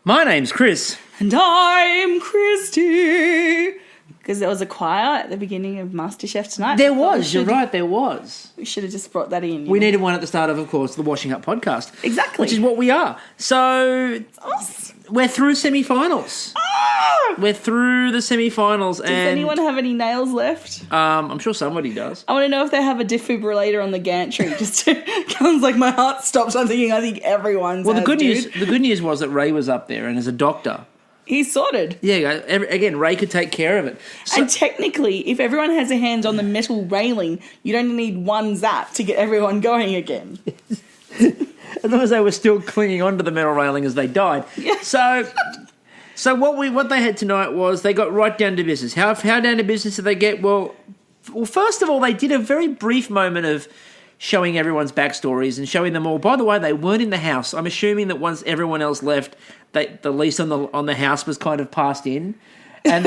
My name's Chris. And I'm Christy. Because there was a choir at the beginning of Masterchef tonight. There was, you're right, there was. We should have just brought that in. We needed one at the start of course, the Washing Up podcast. Exactly. Which is what we are. So, It's us. we're through semi-finals. We're through the semi-finals. Does anyone have any nails left? I'm sure somebody does. I want to know if they have a defibrillator on the gantry. Just to, sounds like my heart stops. I think everyone's. Well, the good news was that Ray was up there, and as a doctor, he's sorted. yeah, again, Ray could take care of it. So, And technically, if everyone has a hand on the metal railing, you don't need one zap to get everyone going again. as long as they were still clinging onto the metal railing as they died. Yeah. So what they had tonight was they got right down to business. How down to business did they get? Well, first of all, they did a very brief moment of showing everyone's backstories and showing them all. By the way, they weren't in the house. I'm assuming that once everyone else left, the lease on the house was kind of passed in. And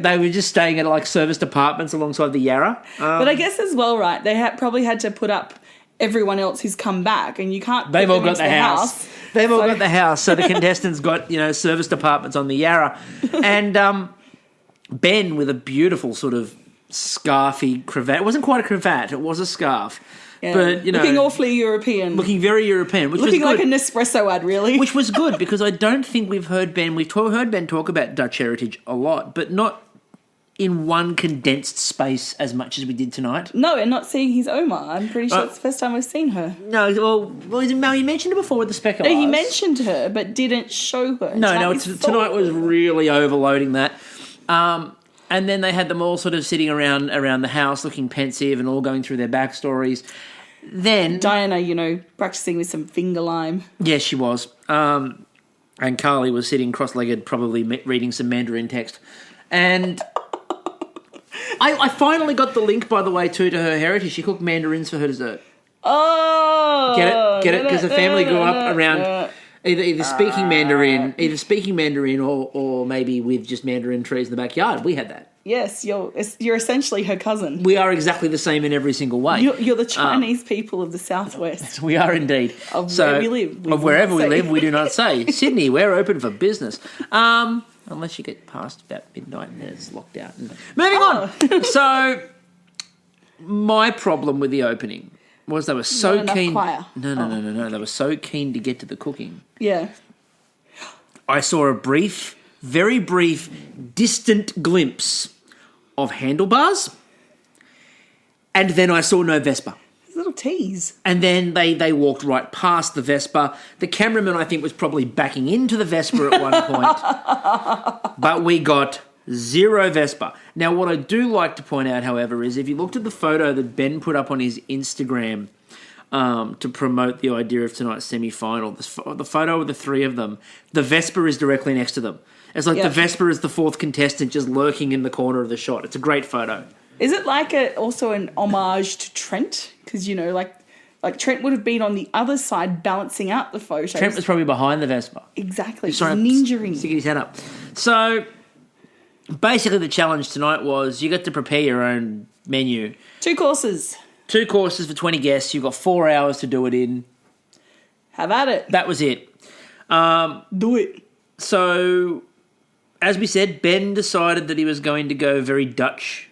they were just staying at like serviced apartments alongside the Yarra. But I guess as well, right, they probably had to put up everyone else who's come back, and you can't. They've all got the house. They've all got the house. So the contestants got serviced apartments on the Yarra, and Ben with a beautiful sort of scarfy cravat. It wasn't quite a cravat. It was a scarf. Yeah. But looking awfully European, looking very European, which looking was good. like a Nespresso ad, really. Which was good because I don't think we've heard Ben. We've heard Ben talk about Dutch heritage a lot, but not in one condensed space as much as we did tonight. No, and not seeing his Oma. I'm pretty sure it's the first time we've seen her. No, well, you mentioned it before with the speculators. No, he mentioned her, but didn't show her. Tonight was really overloading that. And then they had them all sort of sitting around the house looking pensive and all going through their backstories. Then Diana, practicing with some finger lime. Yes, she was. And Karlie was sitting cross-legged, probably reading some Mandarin text. And I finally got the link, by the way, to her heritage. She cooked mandarins for her dessert. Oh! Get it? Because the family grew up around either speaking Mandarin or maybe with just mandarin trees in the backyard. We had that. Yes, you're essentially her cousin. We are exactly the same in every single way. You're the Chinese people of the southwest. We are indeed. Where we live. Of wherever we live, we do not say. Sydney, we're open for business. Unless you get past about midnight and then it's locked out. Moving on. So, my problem with the opening was they were so keen. Choir. No. They were so keen to get to the cooking. Yeah. I saw a very brief, distant glimpse of handlebars, and then I saw no Vespa. Little tease. And then they walked right past the Vespa. The cameraman, I think, was probably backing into the Vespa at one point. But we got zero Vespa. Now, what I do like to point out, however, is if you looked at the photo that Ben put up on his Instagram to promote the idea of tonight's semi-final, the photo of the three of them, the Vespa is directly next to them. It's like the Vespa is the fourth contestant just lurking in the corner of the shot. It's a great photo. Is it like also an homage to Trent? Because, like Trent would have been on the other side balancing out the photos. Trent was probably behind the Vespa. Exactly. Sorry, ninja-ing. Sticking his head up. So, basically the challenge tonight was you got to prepare your own menu. 2 courses. 2 courses for 20 guests. You've got 4 hours to do it in. Have at it. That was it. Do it. So, as we said, Ben decided that he was going to go very Dutch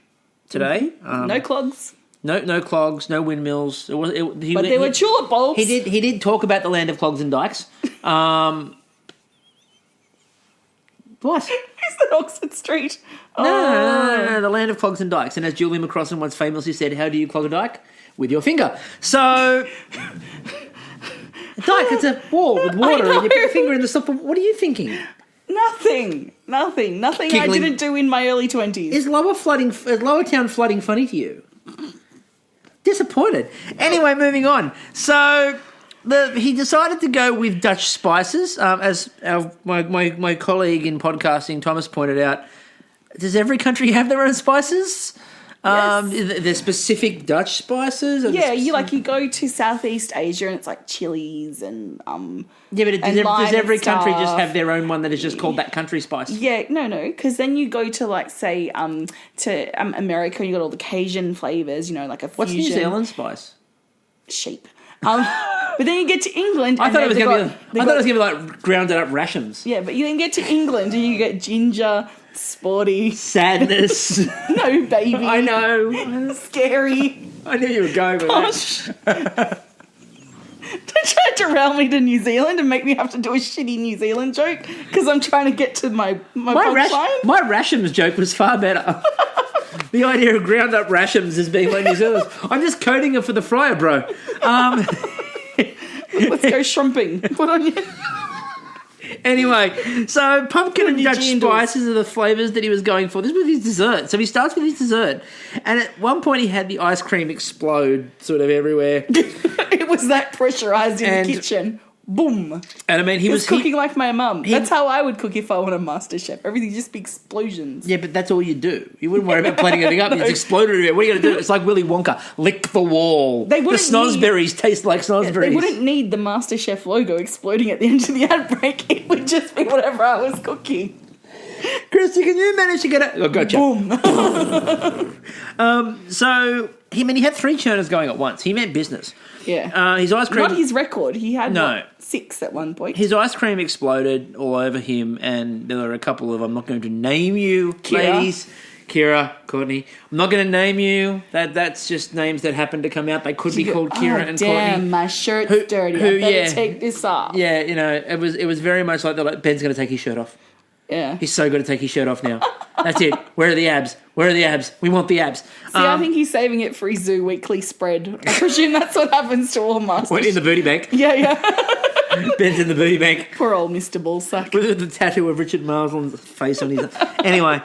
today. No clogs. No clogs, no windmills. But there were tulip bulbs. He did talk about the land of clogs and dikes. What? Is that Oxford Street? No, the land of clogs and dikes. And as Julie McCrossan once famously said, how do you clog a dike? With your finger. So, a dike, it's a wall with water and you put your finger in the stopper. What are you thinking? Nothing Giggling. I didn't do in my early 20s. Is Lower Town flooding funny to you? Disappointed. Anyway, moving on. So he decided to go with Dutch spices. As my colleague in podcasting, Thomas, pointed out, does every country have their own spices? Yes. They're specific Dutch spices? Yeah, you go to Southeast Asia and it's like chilies and Yeah, but does every country just have their own one that is just called that country spice? Yeah, no, because then you go to like say to America and you got all the Cajun flavors, like a fusion. What's New Zealand spice? Sheep. But then you get to England. I and thought it was they've going to got- be. I thought it was going to be like grounded up rations. Yeah, but you then get to England and you get ginger, sporty, Sadness. no baby. I know. Scary. I knew you were going with that. Gosh. Don't try to derail me to New Zealand and make me have to do a shitty New Zealand joke because I'm trying to get to my punchline. My rations joke was far better. The idea of ground up rations as being like New Zealand. I'm just coding it for the fryer, bro. Let's go shrimping. Put on your... Anyway, so pumpkin and Dutch jandals. spices are the flavours that he was going for. This was his dessert. So he starts with his dessert. And at one point he had the ice cream explode sort of everywhere. It was that pressurised in And- the kitchen. Boom. And I mean, he was Cooking like my mum. That's how I would cook if I want a Masterchef. Everything just be explosions. Yeah, but that's all you do. You wouldn't worry about plating anything up. You just explode it everywhere. What are you going to do? It's like Willy Wonka. Lick the wall. They The wouldn't snozberries taste like snozberries. They wouldn't need the Masterchef logo exploding at the end of the ad break. It would just be whatever I was cooking. Christy, can you manage to get it? Oh, gotcha. Boom. So, he had 3 churners going at once. He meant business. Yeah. His ice cream... Not his record. He had No. what, 6 at one point. His ice cream exploded all over him, and there were a couple of... I'm not going to name you, Kira. ladies. Kira, Courtney. I'm not going to name you. That's just names that happen to come out. They could be called Kira and damn, Courtney. my shirt's dirty. I better take this off. Yeah, it was very much like Ben's going to take his shirt off. Yeah. He's so good to take his shirt off now. That's it. Where are the abs? Where are the abs? We want the abs. See, I think he's saving it for his Zoo Weekly spread. I presume that's what happens to all masters. Went in the booty bank. Yeah. Ben's in the booty bank. Poor old Mr. Ballsack. With the tattoo of Richard Marsland's face on his... Anyway,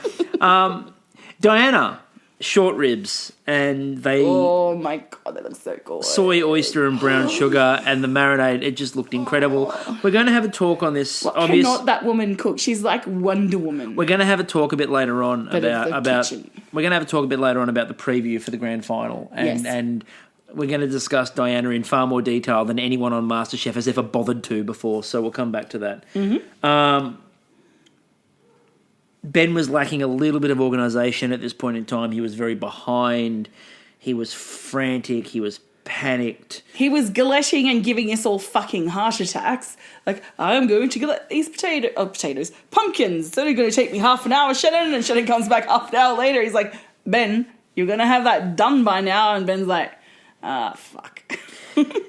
Diana, short ribs, and they... Oh my God, that looks so good. Soy, oyster, and brown sugar, and the marinade, it just looked incredible. We're going to have a talk on this. What cannot that woman cook? She's like Wonder Woman. We're going to have a talk a bit later on But of the about. kitchen. We're going to have a talk a bit later on about the preview for the grand final, and Yes. and we're going to discuss Diana in far more detail than anyone on MasterChef has ever bothered to before. So we'll come back to that. Mm-hmm. Ben was lacking a little bit of organisation at this point in time. He was very behind. He was frantic. He was panicked. He was galetting and giving us all fucking heart attacks. Like, I'm going to gullet these pumpkins. It's only going to take me half an hour, Shannon. And Shannon comes back half an hour later. He's like, Ben, you're going to have that done by now. And Ben's like, fuck.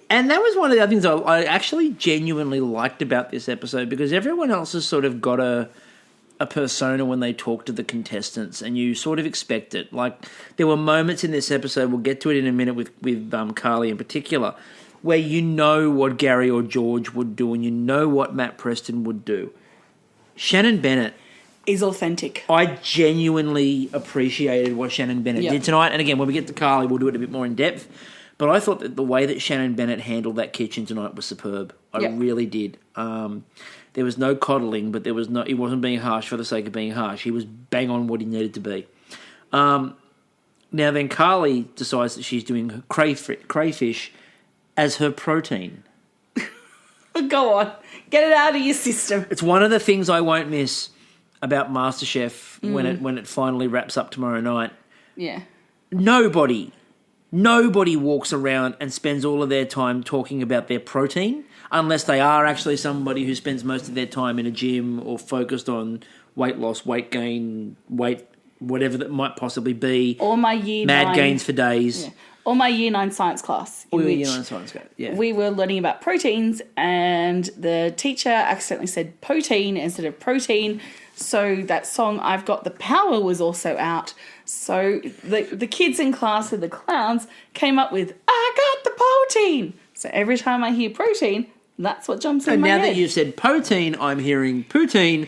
And that was one of the other things I actually genuinely liked about this episode, because everyone else has sort of got a persona when they talk to the contestants, and you sort of expect it. Like, there were moments in this episode, we'll get to it in a minute with Karlie in particular, where you know what Gary or George would do, and you know what Matt Preston would do. Shannon Bennett Is authentic. I genuinely appreciated what Shannon Bennett did tonight. And again, when we get to Karlie, we'll do it a bit more in depth. But I thought that the way that Shannon Bennett handled that kitchen tonight was superb. I really did. There was no coddling, but he wasn't being harsh for the sake of being harsh. He was bang on what he needed to be. Now then, Karlie decides that she's doing crayfish as her protein. Go on. Get it out of your system. It's one of the things I won't miss about MasterChef when it finally wraps up tomorrow night. Yeah. Nobody walks around and spends all of their time talking about their protein unless they are actually somebody who spends most of their time in a gym or focused on weight loss, weight gain, whatever that might possibly be. Or my year mad 9... gains for days. Yeah. Or my year 9 science class. Or your year 9 science class, yeah. We were learning about proteins and the teacher accidentally said protein instead of protein. So that song, I've Got the Power, was also out. So the kids in class with the clowns came up with, I got the protein. So every time I hear protein, that's what jumps in my head. And now that you've said protein, I'm hearing poutine,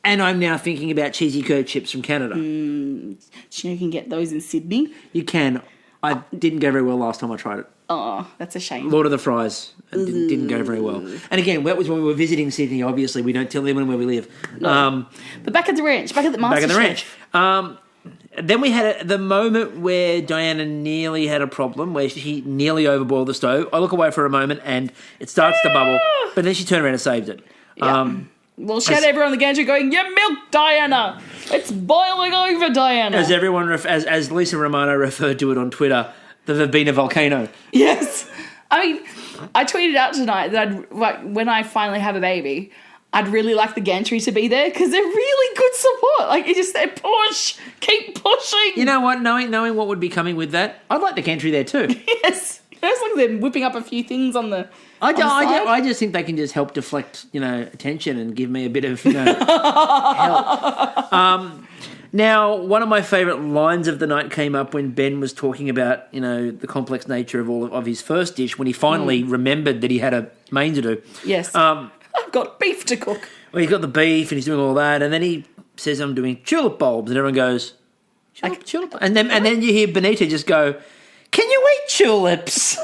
and I'm now thinking about cheesy curd chips from Canada. You can get those in Sydney. You can. I didn't go very well last time I tried it. Oh, that's a shame. Lord of the Fries. It didn't go very well. And again, that was when we were visiting Sydney, obviously. We don't tell anyone where we live. No. But back at the ranch, back at the Masterchef. Back at the ranch. Then we had the moment where Diana nearly had a problem, where she nearly overboiled the stove. I look away for a moment and it starts to bubble, but then she turned around and saved it. Yeah. Well, she had everyone on the gantry going, "You milk, Diana! It's boiling over, Diana!" As everyone, as Lisa Romano referred to it on Twitter, the Verbena volcano. Yes. I mean, I tweeted out tonight that when I finally have a baby, I'd really like the gantry to be there because they're really good support. Like, you just say, push, keep pushing. You know what? Knowing what would be coming with that, I'd like the gantry there too. Yes. It's like they're whipping up a few things on the I side. just think they can just help deflect, attention and give me a bit of, help. Now, one of my favourite lines of the night came up when Ben was talking about, the complex nature of all of his first dish when he finally remembered that he had a main to do. Yes. I've got beef to cook. Well, he's got the beef and he's doing all that, and then he says, "I'm doing tulip bulbs," and everyone goes, "Tulip?" And then you hear Benita just go, "Can you eat tulips?"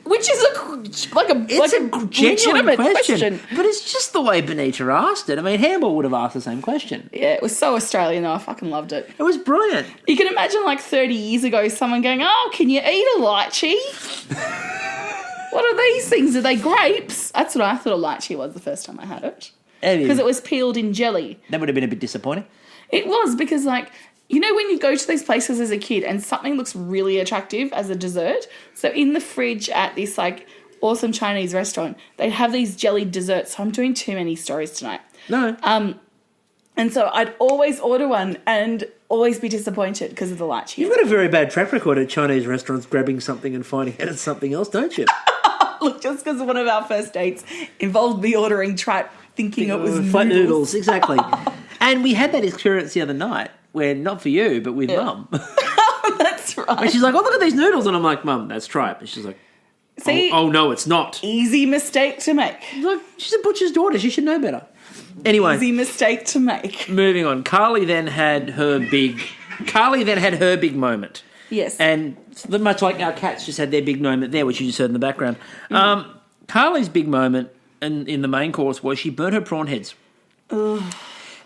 Which is a genuine legitimate question. But it's just the way Benita asked it. I mean, Handball would have asked the same question. Yeah, it was so Australian though. I fucking loved it. It was brilliant. You can imagine 30 years ago someone going, "Oh, can you eat a lychee?" What are these things? Are they grapes? That's what I thought a lychee was the first time I had it. Because it was peeled in jelly. That would have been a bit disappointing. It was because when you go to these places as a kid and something looks really attractive as a dessert, so in the fridge at this awesome Chinese restaurant, they'd have these jellied desserts. So I'm doing too many stories tonight. No. And so I'd always order one and always be disappointed because of the lychee. You've got a very bad track record at Chinese restaurants grabbing something and finding out it's something else, don't you? Look, just because one of our first dates involved me ordering tripe thinking it was flat noodles. Exactly. And we had that experience the other night where, not for you, but with Mum. That's right. And she's like, "Oh, look at these noodles." And I'm like, "Mum, that's tripe." And she's like, See? Oh, no, it's not. Easy mistake to make. Look, she's a butcher's daughter. She should know better. Anyway. Easy mistake to make. Moving on. Karlie then had her big moment. Yes. And much like our cats just had their big moment there, which you just heard in the background. Karlie's big moment in the main course was she burnt her prawn heads. Ugh.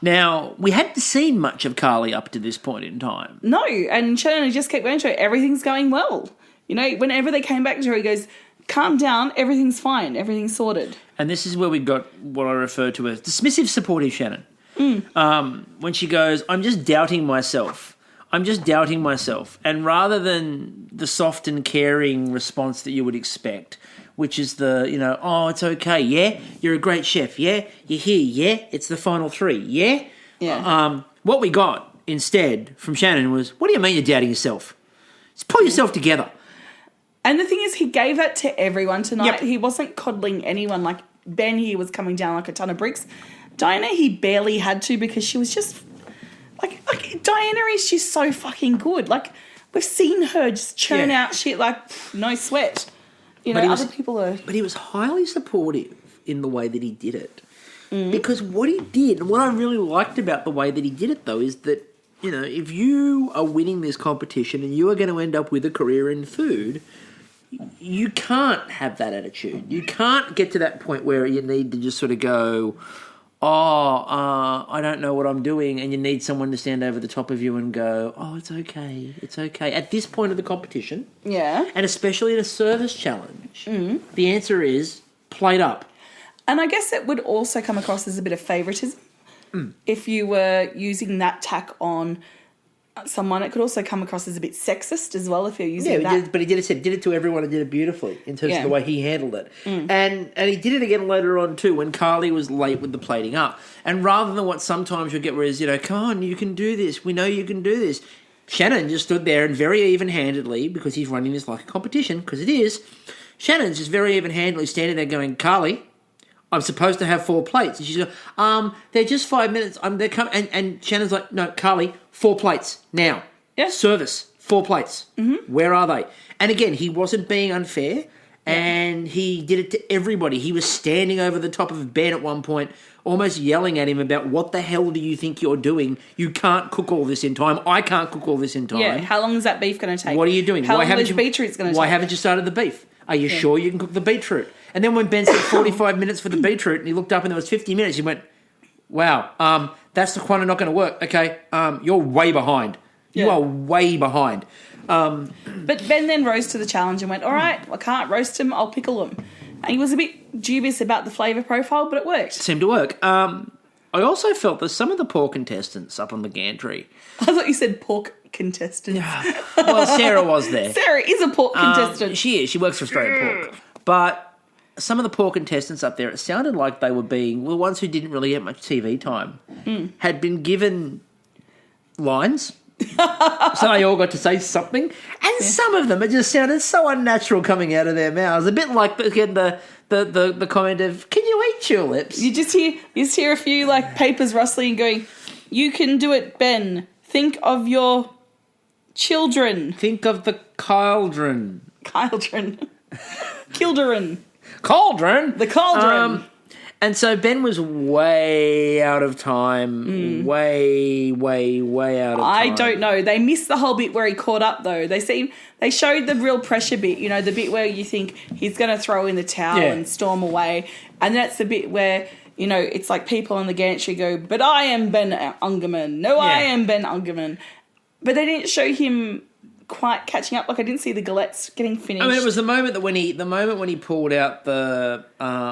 Now, we hadn't seen much of Karlie up to this point in time. No, and Shannon just kept going to her, everything's going well. Whenever they came back to her, he goes, "Calm down, everything's fine, everything's sorted." And this is where we got what I refer to as dismissive, supportive Shannon. When she goes, "I'm just doubting myself. And rather than the soft and caring response that you would expect, which is "Oh, it's okay, yeah? You're a great chef, yeah? You're here, yeah? It's the final 3, yeah?" Yeah. What we got instead from Shannon was, "What do you mean you're doubting yourself? Just pull yourself together." And the thing is, he gave that to everyone tonight. Yep. He wasn't coddling anyone. Like, Ben here was coming down like a ton of bricks. Diana, he barely had to because she was just... Like Diana is just so fucking good. Like, we've seen her just churn out shit no sweat. Other people are... But he was highly supportive in the way that he did it. Because what he did, and what I really liked about the way that he did it, though, is that, if you are winning this competition and you are going to end up with a career in food... You can't have that attitude. You can't get to that point where you need to just sort of go, I don't know what I'm doing, and you need someone to stand over the top of you and go, "Oh, it's okay, it's okay." At this point of the competition, and especially in a service challenge, the answer is plate up. And I guess it would also come across as a bit of favouritism if you were using that tack on someone. It could also come across as a bit sexist as well if you're using that. But he did it to everyone and did it beautifully in terms of the way he handled it. And he did it again later on too when Karlie was late with the plating up. And rather than what sometimes you'll get where is, "Come on, you can do this. We know you can do this." Shannon just stood there and very even-handedly, because he's running this like a competition, because it is, Shannon's just very even-handedly standing there going, "Karlie, I'm supposed to have 4 plates." And she's going, "They're just 5 minutes. They're coming." And Shannon's like, "No, Karlie, 4 plates now. Yeah. Service, 4 plates. Where are they?" And again, he wasn't being unfair, and he did it to everybody. He was standing over the top of Ben at one point, almost yelling at him about, "What the hell do you think you're doing? You can't cook all this in time. I can't cook all this in time. Yeah, how long is that beef going to take? What are you doing? How long is beetroot's going to take? Why haven't you started the beef? Are you sure you can cook the beetroot?" And then when Ben said 45 minutes for the beetroot and he looked up and there was 50 minutes, he went, "Wow, that's the quantity not going to work. Okay, you're way behind. You are way behind." But Ben then rose to the challenge and went, "All right, I can't roast them, I'll pickle them." And he was a bit dubious about the flavour profile, but it worked. Seemed to work. I also felt that some of the poor contestants up on the gantry... I thought you said pork contestants. Well, Sarah was there. Sarah is a pork contestant. She is. She works for Australian Pork. But some of the poor contestants up there, it sounded like they were being, well, the ones who didn't really get much TV time, had been given lines. So they all got to say something. And some of them, it just sounded so unnatural coming out of their mouths. A bit like, again, the comment of, can you eat tulips? You just hear a few like papers rustling and going, you can do it, Ben. Think of your children. Think of the cauldron. Cauldron. Cauldron? The cauldron. And so Ben was way out of time. Way out of time. I don't know. They missed the whole bit where he caught up, though. They showed the real pressure bit, you know, the bit where you think he's going to throw in the towel and storm away. And that's the bit where, you know, it's like people on the gantry go, but I am Ben Ungerman. No, I am Ben Ungerman. But they didn't show him quite catching up. Like, I didn't see the galettes getting finished. I mean, it was the moment when he pulled out the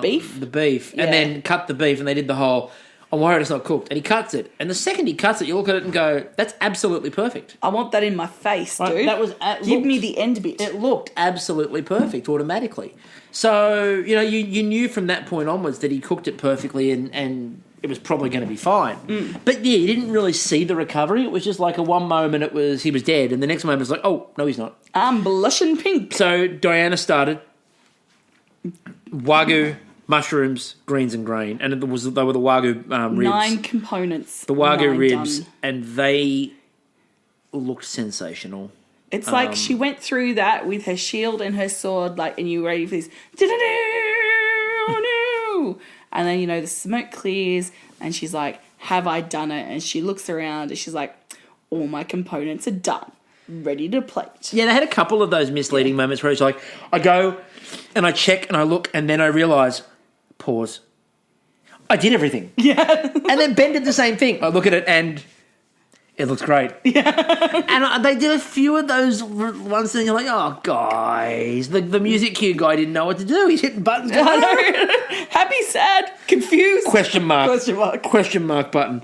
beef, and then cut the beef, and they did the whole, I'm worried it's not cooked, and he cuts it, and the second he cuts it, you look at it and go, that's absolutely perfect. I want that in my face, dude. Right, that was give me the end bit. It looked absolutely perfect automatically. So you know, you knew from that point onwards that he cooked it perfectly, and it was probably going to be fine. But yeah, you didn't really see the recovery. It was just like one moment he was dead, and the next moment it was like, oh, no, he's not. I'm blushing pink. So Diana started Wagyu, mushrooms, greens and grain, and they were the Wagyu ribs. 9 components. The Wagyu ribs, done. And they looked sensational. It's like she went through that with her shield and her sword, like, and you were ready for this. And then, you know, the smoke clears and she's like, have I done it? And she looks around and she's like, all my components are done. Ready to plate. Yeah, they had a couple of those misleading moments where it's like, I go and I check and I look and then I realise, pause, I did everything. Yeah. And then Ben did the same thing. I look at it and it looks great. Yeah. And they did a few of those ones and you're like, oh, guys, the music cue guy didn't know what to do. He's hitting buttons. Happy, sad, confused. Question mark button.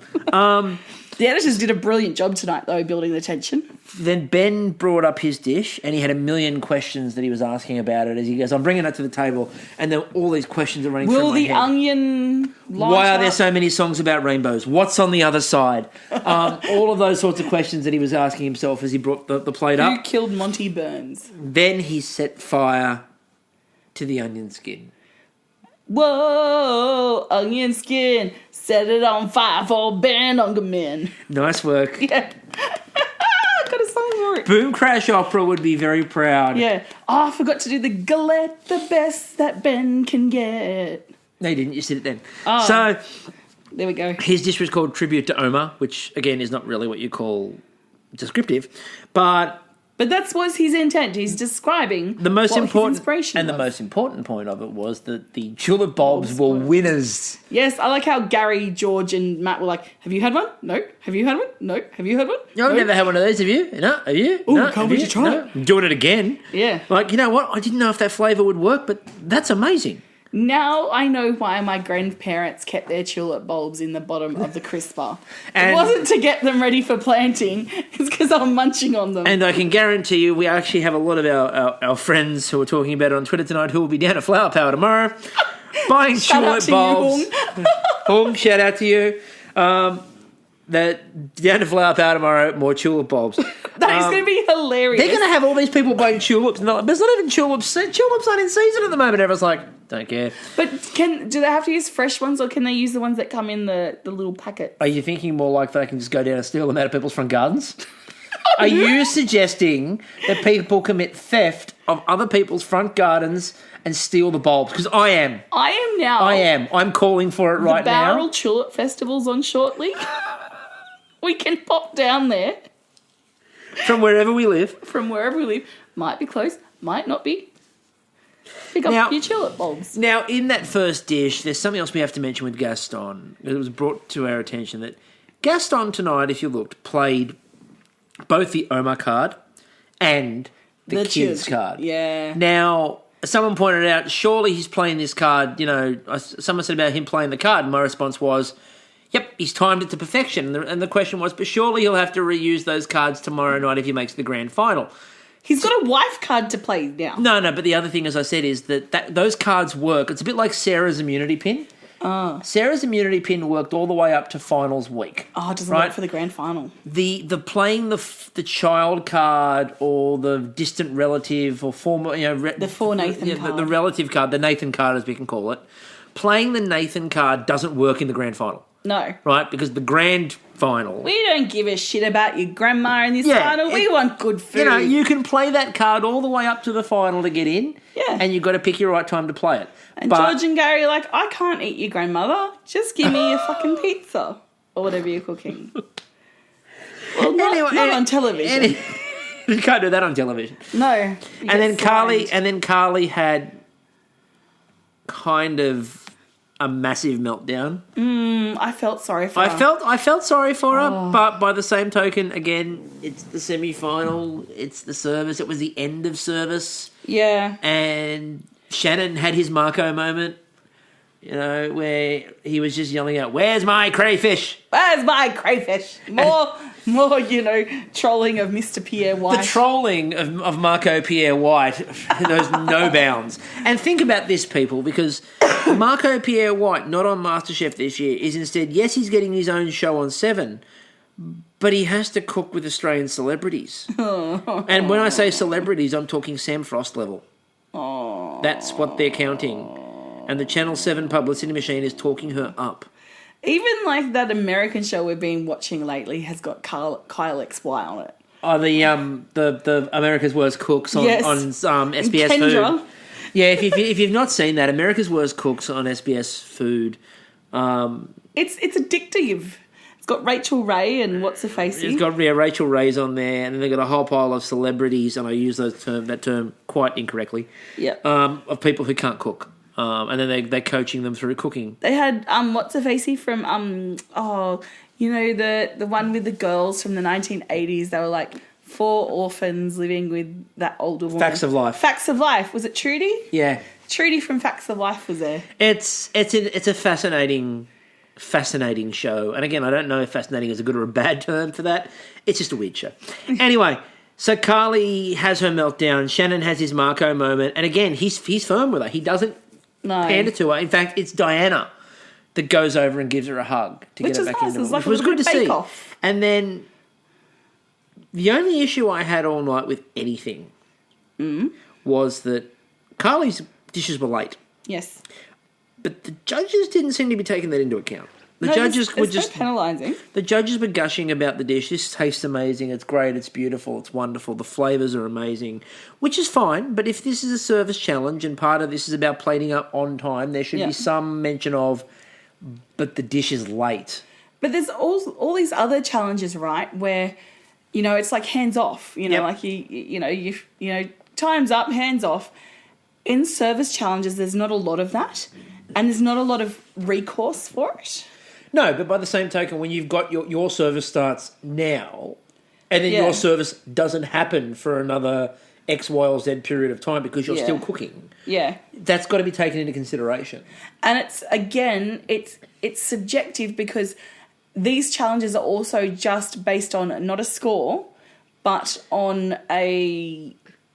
The editors did a brilliant job tonight, though, building the tension. Then Ben brought up his dish and he had a million questions that he was asking about it as he goes, I'm bringing it to the table. And then all these questions are running through my head. Will the onion light Why are up? there so many songs about rainbows? What's on the other side? All of those sorts of questions that he was asking himself as he brought the plate up. Who killed Monty Burns? Then he set fire to the onion skin. Whoa, onion skin, set it on fire for Ben Ungerman. Nice work. Yeah. Got a song for it. Boom Crash Opera would be very proud. Yeah. Oh, I forgot to do the galette, the best that Ben can get. No, you didn't. You said it then. Oh. So there we go. his dish was called Tribute to Omar, which, again, is not really what you call descriptive. But that was his intent. He's describing the most important his inspiration and was. the most important point of it was that the tulip bulbs were winners. Yes, I like how Gary, George, and Matt were like, "Have you had one? No. Have you had one? No. Have you had one? No, I've never had one of these. Have you? No. Have you? Ooh, no. can't wait to try it. I'm doing it again. Yeah. Like, you know what? I didn't know if that flavour would work, but that's amazing. Now I know why my grandparents kept their tulip bulbs in the bottom of the crisper. And it wasn't to get them ready for planting. It's because I'm munching on them. And I can guarantee you we actually have a lot of our friends who are talking about it on Twitter tonight who will be down at Flower Power tomorrow buying tulip bulbs. Hung, shout out to you. That down to Flower Power tomorrow, more tulip bulbs. That is going to be hilarious. They're going to have all these people buying tulips. And they're like, there's not even tulips. Tulips aren't in season at the moment. Everyone's like, don't care. But do they have to use fresh ones or can they use the ones that come in the little packet? Are you thinking more like they can just go down and steal them out of people's front gardens? Are you suggesting that people commit theft of other people's front gardens and steal the bulbs? Because I am. I am now. I am. I'm calling for it right now. The Barrel Tulip Festival's on shortly. We can pop down there. From wherever we live. From wherever we live. Might be close, might not be. Pick up your tulip bulbs. Now, in that first dish, there's something else we have to mention with Gaston. It was brought to our attention that Gaston tonight, if you looked, played both the Omar card and the kids card. Yeah. Now, someone pointed out, surely he's playing this card, you know, someone said about him playing the card, and my response was, yep, he's timed it to perfection. And the question was, but surely he'll have to reuse those cards tomorrow night if he makes the grand final. He's got a wife card to play now. No, but the other thing, as I said, is that those cards work. It's a bit like Sarah's immunity pin. Oh. Sarah's immunity pin worked all the way up to finals week. Oh, it doesn't work for the grand final. The playing the child card or the distant relative or former, The for Nathan card. The relative card, the Nathan card as we can call it. Playing the Nathan card doesn't work in the grand final. No. Right? Because the grand final... We don't give a shit about your grandma in this final. We want good food. You can play that card all the way up to the final to get in. Yeah. And you've got to pick your right time to play it. And George and Gary are like, I can't eat your grandmother. Just give me your fucking pizza. Or whatever you're cooking. Well, not on television. You can't do that on television. No. And then Karlie had kind of a massive meltdown. I felt sorry for her. I felt sorry for her, but by the same token, again, it's the semi-final, it's the service, it was the end of service. Yeah. And Shannon had his Marco moment, where he was just yelling out, "Where's my crayfish? Where's my crayfish?" More, trolling of Mr. Pierre White. The trolling of Marco Pierre White knows no bounds. And think about this, people, because Marco Pierre White, not on MasterChef this year, is instead, yes, he's getting his own show on 7, but he has to cook with Australian celebrities. And when I say celebrities, I'm talking Sam Frost level. That's what they're counting. And the Channel 7 publicity machine is talking her up. Even like that American show we've been watching lately has got Kyle XY on it. Oh, the America's Worst Cooks on SBS Kendra. Food. Yeah, if you've not seen that, America's Worst Cooks on SBS Food. It's addictive. It's got Rachel Ray and what's her face? It's got Rachel Ray's on there, and then they've got a whole pile of celebrities, and I use that term quite incorrectly. Yeah. Of people who can't cook. And then they're coaching them through cooking. They had what's her facey from the one with the girls from the 1980s. They were like 4 orphans living with that older woman. Facts of Life. Facts of Life. Was it Trudy? Yeah. Trudy from Facts of Life was there. It's a fascinating show. And again, I don't know if fascinating is a good or a bad term for that. It's just a weird show. Anyway. So Karlie has her meltdown. Shannon has his Marco moment. And again, he's firm with her. He doesn't pander to her. In fact, it's Diana that goes over and gives her a hug to get her back into it, which was good to see. And then the only issue I had all night with anything was that Karlie's dishes were late. Yes. But the judges didn't seem to be taking that into account. The judges were just penalising. The judges were gushing about the dish. This tastes amazing. It's great. It's beautiful. It's wonderful. The flavours are amazing, which is fine. But if this is a service challenge and part of this is about plating up on time, there should be some mention of, but the dish is late. But there's all these other challenges, right? Where, it's like hands off. Like you time's up, hands off. In service challenges, there's not a lot of that, and there's not a lot of recourse for it. No, but by the same token, when you've got your service starts now, and then your service doesn't happen for another X, Y, or Z period of time because you're still cooking. Yeah. That's got to be taken into consideration. And it's subjective because these challenges are also just based on not a score, but on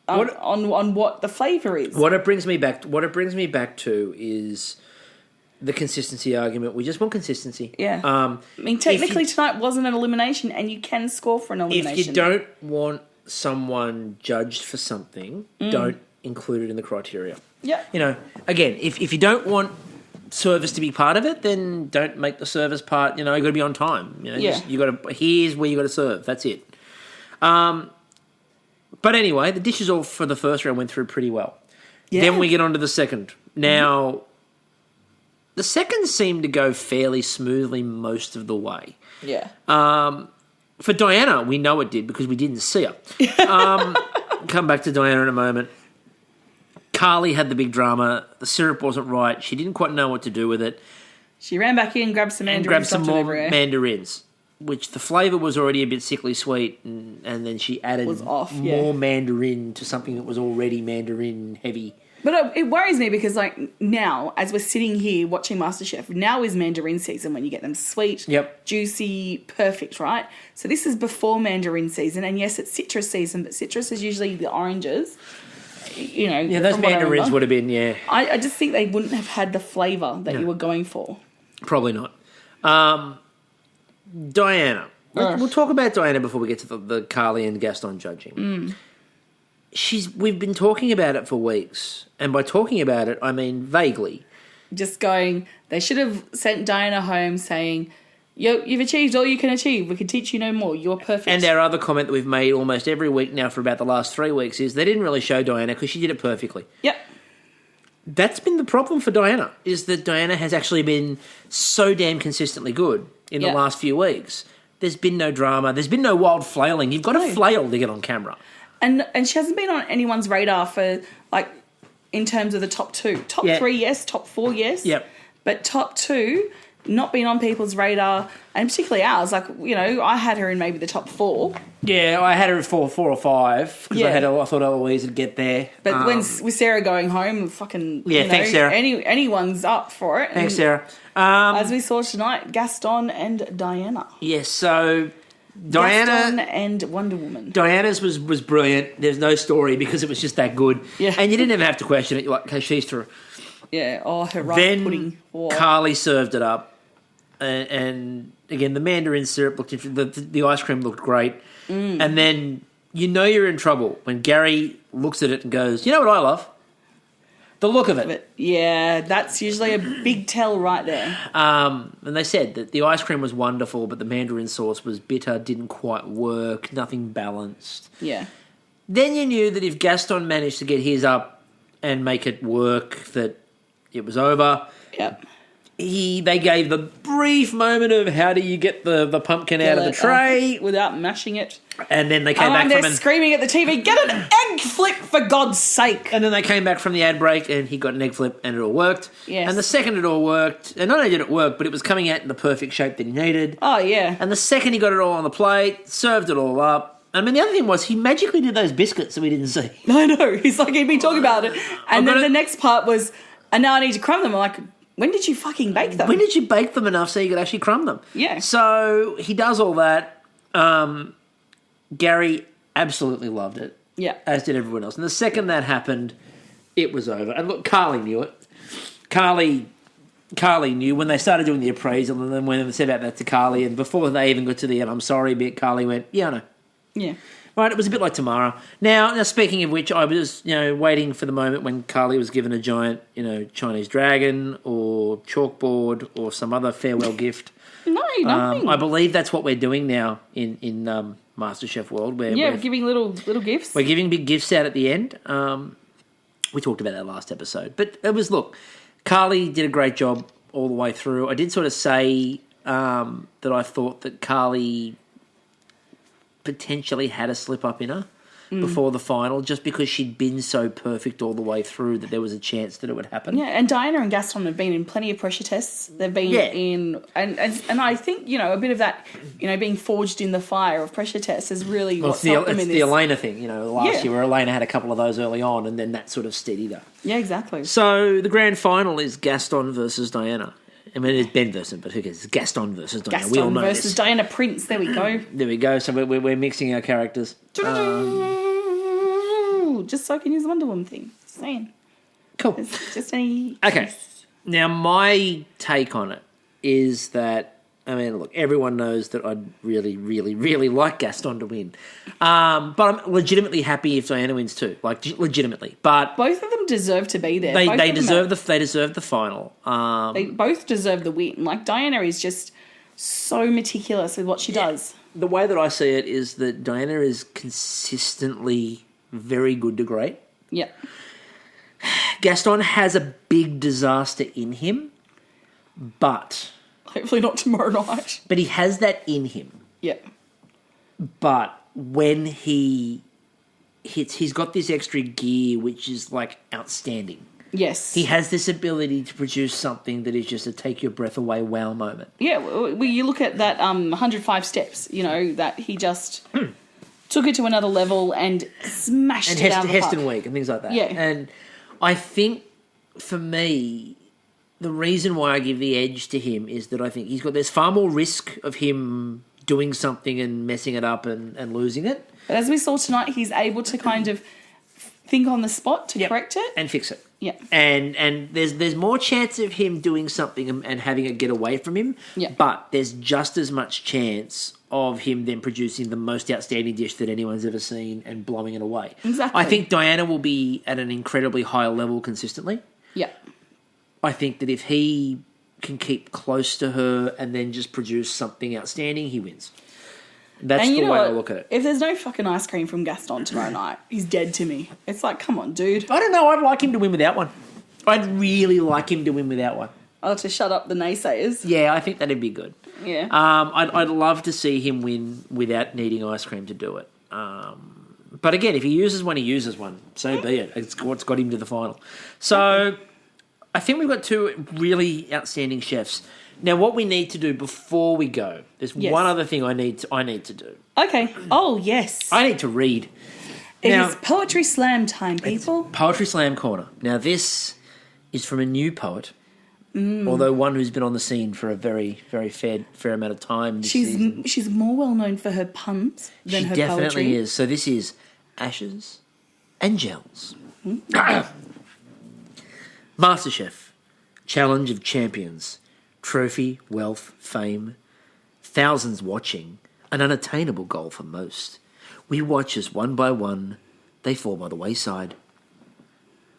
on what the flavour is. What it brings me back to is the consistency argument. We just want consistency. Yeah. Technically tonight wasn't an elimination, and you can score for an elimination. If you don't want someone judged for something, don't include it in the criteria. Yeah. Again, if you don't want service to be part of it, then don't make the service part. You've got to be on time. Here's where you got to serve. That's it. But anyway, the dishes all for the first round went through pretty well. Yeah. Then we get on to the second. Now, the second seemed to go fairly smoothly most of the way. Yeah. For Diana, we know it did because we didn't see her. Come back to Diana in a moment. Karlie had the big drama. The syrup wasn't right. She didn't quite know what to do with it. She ran back in, grabbed some more mandarins, which the flavour was already a bit sickly sweet, and then she added more mandarin to something that was already mandarin heavy. But it worries me because, like, now, as we're sitting here watching MasterChef, now is mandarin season when you get them sweet, juicy, perfect, right? So this is before mandarin season, and yes, it's citrus season, but citrus is usually the oranges, you know. Yeah, those mandarins would have been, I just think they wouldn't have had the flavour that you were going for. Probably not. Diana. We'll talk about Diana before we get to the Karlie and Gaston judging. We've been talking about it for weeks, and by talking about it, I mean vaguely. Just going, they should have sent Diana home saying, you've achieved all you can achieve. We can teach you no more. You're perfect. And our other comment that we've made almost every week now for about the last 3 weeks is they didn't really show Diana because she did it perfectly. Yep. That's been the problem for Diana, is that Diana has actually been so damn consistently good in the last few weeks. There's been no drama. There's been no wild flailing. You've got to flail to get on camera. And she hasn't been on anyone's radar for, like, in terms of the top 2. Top 3, yes. Top 4, yes. Yep. But top 2, not been on people's radar, and particularly ours. Like, you know, I had her in maybe the top 4. Yeah, I had her at 4 or 5 because I thought Eloise would get there. But with Sarah going home, fucking thanks, Sarah. Anyone's up for it. Thanks, Sarah. As we saw tonight, Gaston and Diana. Yes, so Diana Gaston and Wonder Woman. Diana's was brilliant. There's no story because it was just that good. Yeah. And you didn't even have to question it. You're like, okay, she's through. Yeah, her rice pudding. Then Karlie served it up. And again, the mandarin syrup looked interesting. The ice cream looked great. And then you know you're in trouble when Gary looks at it and goes, you know what I love? The look of it. But yeah, that's usually a big tell right there. And they said that the ice cream was wonderful, but the mandarin sauce was bitter, didn't quite work, nothing balanced. Yeah. Then you knew that if Gaston managed to get his up and make it work, that it was over. Yep. They gave the brief moment of how do you get the pumpkin out of the tray without mashing it, and then they came back from screaming at the TV, "Get an egg flip for God's sake!" And then they came back from the ad break, and he got an egg flip, and it all worked. Yes. And the second it all worked, and not only did it work, but it was coming out in the perfect shape that he needed. Oh yeah. And the second he got it all on the plate, served it all up. I mean, the other thing was he magically did those biscuits that we didn't see. I know. He's like he'd been talking about it, and then the next part was, and now I need to crumb them. I'm like, when did you fucking bake them? When did you bake them enough so you could actually crumb them? Yeah. So he does all that. Gary absolutely loved it. Yeah. As did everyone else. And the second that happened, it was over. And look, Karlie knew it. Karlie knew when they started doing the appraisal, and then when they said about that to Karlie, and before they even got to the I'm sorry bit, Karlie went, yeah, I know. Yeah. Right, it was a bit like Tamara. Now, speaking of which, I was, waiting for the moment when Karlie was given a giant, Chinese dragon or chalkboard or some other farewell gift. No, nothing. I believe that's what we're doing now in MasterChef world. We're giving little gifts. We're giving big gifts out at the end. We talked about that last episode. But it was, look, Karlie did a great job all the way through. I did sort of say that I thought that Karlie potentially had a slip up in her before the final, just because she'd been so perfect all the way through that there was a chance that it would happen. Yeah, and Diana and Gaston have been in plenty of pressure tests. They've been in, and I think, a bit of that, being forged in the fire of pressure tests is really what's helped them in this. It's the Elena thing, last year where Elena had a couple of those early on and then that sort of steadied her. Yeah, exactly. So the grand final is Gaston versus Diana. I mean, it's Ben versus, but who cares? It's Gaston versus Diana. Gaston we all know versus this. Diana Prince. There we go. There we go. So we're mixing our characters. Just so I can use the Wonder Woman thing. Just saying. Cool. Just any... Okay. Now, my take on it is that, I mean, look, everyone knows that I'd really, really, really like Gaston to win. But I'm legitimately happy if Diana wins too. Like, legitimately. But both of them deserve to be there. They deserve the final. They both deserve the win. Like, Diana is just so meticulous with what she does. The way that I see it is that Diana is consistently very good to great. Yeah. Gaston has a big disaster in him, but... Hopefully not tomorrow night. But he has that in him. Yeah. But when he hits, he's got this extra gear which is like outstanding. Yes. He has this ability to produce something that is just a take your breath away wow moment. Yeah, well, you look at that 105 steps, that he just took it to another level and smashed it out of the park. Heston Week and things like that. Yeah. And I think, for me, the reason why I give the edge to him is that I think there's far more risk of him doing something and messing it up and losing it. But as we saw tonight, he's able to kind of think on the spot to correct it. And fix it. Yeah. And there's more chance of him doing something and having it get away from him. Yeah. But there's just as much chance of him then producing the most outstanding dish that anyone's ever seen and blowing it away. Exactly. I think Diana will be at an incredibly high level consistently. Yeah. I think that if he can keep close to her and then just produce something outstanding, he wins. That's the way I look at it. If there's no fucking ice cream from Gaston tomorrow night, he's dead to me. It's like, come on, dude. I don't know. I'd like him to win without one. I'd really like him to win without one. Oh, to shut up the naysayers. Yeah, I think that'd be good. Yeah. I'd love to see him win without needing ice cream to do it. But again, if he uses one, he uses one. So be it. It's what's got him to the final. So I think we've got two really outstanding chefs. Now, what we need to do before we go, there's one other thing I need to do. Okay. Oh, yes. I need to read. It is Poetry Slam time, people. Poetry Slam Corner. Now, this is from a new poet, although one who's been on the scene for a very, very fair amount of time this season. She's more well known for her puns than her poetry. She definitely is. So this is Ashes and Gels. Masterchef, Challenge of Champions, trophy, wealth, fame, thousands watching, an unattainable goal for most. We watch as one by one they fall by the wayside.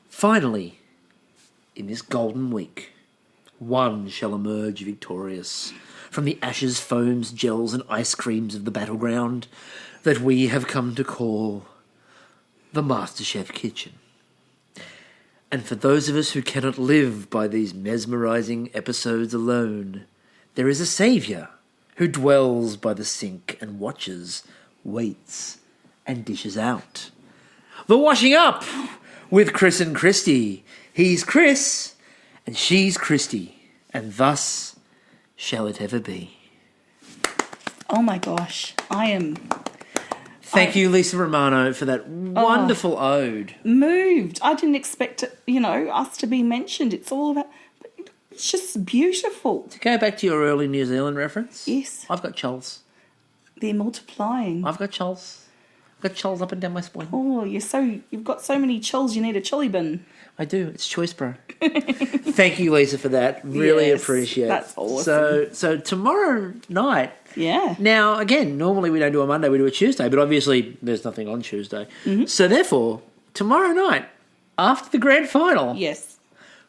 Finally, in this golden week, one shall emerge victorious from the ashes, foams, gels and ice creams of the battleground that we have come to call the Masterchef kitchen. And for those of us who cannot live by these mesmerizing episodes alone, there is a saviour who dwells by the sink and watches, waits, and dishes out. The Washing Up with Chris and Christy. He's Chris and she's Christy, and thus shall it ever be. Oh my gosh, I am... Thank you, Lisa Romano, for that wonderful ode. Moved. I didn't expect it, us to be mentioned. It's all about... It's just beautiful. To go back to your early New Zealand reference. Yes. I've got choles. They're multiplying. I've got choles. I've got choles up and down my spine. Oh, you've got so many choles, you need a chili bin. I do. It's choice, bro. Thank you, Lisa, for that. Really appreciate it. That's awesome. So tomorrow night... Yeah. Now, again, normally we don't do a Monday, we do a Tuesday, but obviously there's nothing on Tuesday. Mm-hmm. So therefore, tomorrow night, after the grand final, yes,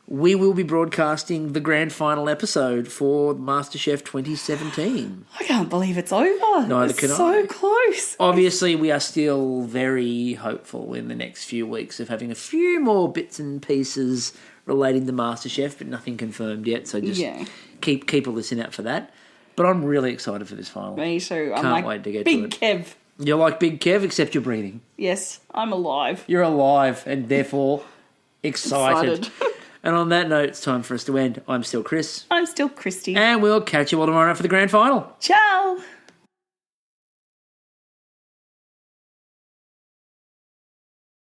we will be broadcasting the grand final episode for MasterChef 2017. I can't believe it's over. Neither can I. So close. Obviously, we are still very hopeful in the next few weeks of having a few more bits and pieces relating to MasterChef, but nothing confirmed yet, so just keep a listen out for that. But I'm really excited for this final. Me too. Can't wait to get to it. Big Kev. You're like Big Kev, except you're breathing. Yes, I'm alive. You're alive and therefore excited. And on that note, it's time for us to end. I'm still Chris. I'm still Christy. And we'll catch you all tomorrow night for the grand final. Ciao.